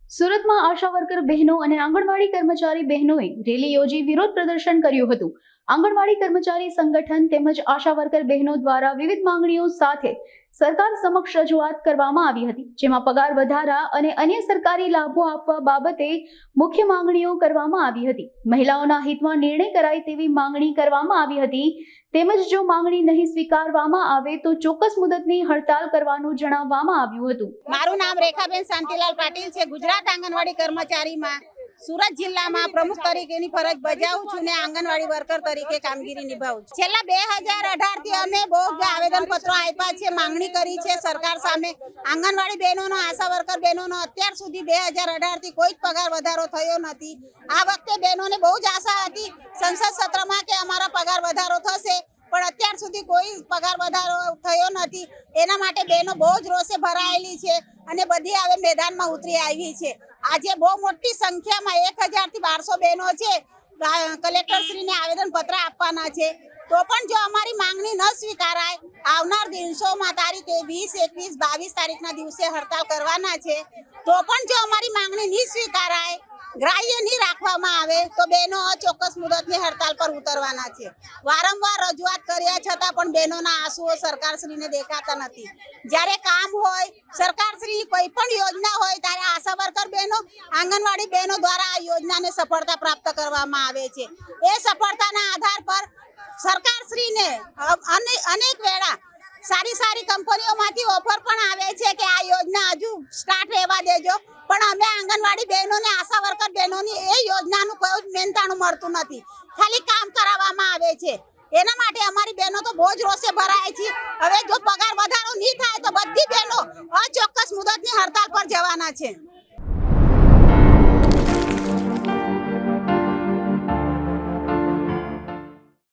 સુરતમાં આશા વર્કર બહેનો અને આંગણવાડી કર્મચારી બહેનોએ રેલી યોજી વિરોધ પ્રદર્શન કર્યું હતું। આંગણવાડી કર્મચારી સંગઠન તેમજ આશા વર્કર બહેનો દ્વારા વિવિધ માંગણીઓ સાથે સરકાર સમક્ષ રજૂઆત કરવામાં આવી હતી, જેમાં પગાર વધારા અને અન્ય સરકારી લાભો આપવા બાબતે મુખ્ય માંગણીઓ કરવામાં આવી હતી। મહિલાઓના હિતમાં નિર્ણય કરાય તેવી માંગણી કરવામાં આવી હતી, તેમજ જો માંગણી નહીં સ્વીકારવામાં આવે તો ચોક્કસ મુદતની હડતાલ કરવાનું જણાવવામાં આવ્યું હતું। મારું નામ રેખાબેન શાંતિલાલ પાટીલ છે। ગુજરાત આંગણવાડી કર્મચારીમાં સુરત જિલ્લામાં પ્રમુખ તરીકેની ફરજ બજાવું છું ને આંગણવાડી વર્કર તરીકે કામગીરી નિભાવું છું। છેલ્લા 2018 થી અમે બહુ આવેદનપત્રો આપ્યા છે, માંગણી કરી છે સરકાર સામે। આંગણવાડી બહેનોનો, આશા વર્કર બહેનોનો અત્યાર સુધી 2018 થી કોઈ જ પગાર વધારો થયો નથી। આ વખતે બહેનોને બહુ જ આશા હતી સંસદ સત્રમાં કે અમારો પગાર વધારો થશે, પણ અત્યાર સુધી કોઈ પગાર વધારો થયો નથી। એના માટે બહેનો બહુ જ રોષે ભરાયેલી છે અને બધી હવે મેદાનમાં ઉતરી આવી છે। આજે બહુ મોટી સંખ્યામાં 1000 થી 1200 બહેનો છે કલેક્ટરશ્રીને આવેદન પત્ર આપવાના છે। તો પણ જો અમારી માંગણી ન સ્વીકારાય, આવનાર દિવસોમાં તારીખ 20, 21, 22 તારીખના દિવસે હડતાલ કરવાના છે। તો પણ જો અમારી માંગણી નહીં સ્વીકારાય, ગ્રાહ્ય નહીં રાખવામાં આવે તો બહેનો અચોક્કસ મુદતની હડતાલ પર ઉતરવાના છે। વારંવાર રજૂઆત કર્યા છતાં પણ બહેનોના આંસુઓ સરકારશ્રીને દેખાતા નથી। જ્યારે કામ હોય, સરકારશ્રી કોઈ પણ યોજના હોય ત્યારે આશા વર્કર બહેનો, આંગણવાડી બહેનો દ્વારા આ યોજનાને સફળતા પ્રાપ્ત કરવામાં આવે છે। એ સફળતાના આધાર પર સરકારશ્રીને અનેક વેળા સારી કંપનીઓમાંથી ઓફર પણ આવે છે કે આ યોજના હજુ સ્ટાર્ટ રહેવા દેજો, પણ અમે આંગણવાડી બહેનોને, આશા વર્કર બહેનોની એ યોજનાનું કોઈ જ મહેનતાણું મળતું નથી, ખાલી કામ કરાવવામાં આવે છે। એના માટે અમારી બહેનો તો બહુ જ રોષે ભરાય છે। હવે જો પગાર વધારો નહીં થાય તો બધી બહેનો અચોક્કસ મુદતની હડતાલ પર જવાના છે।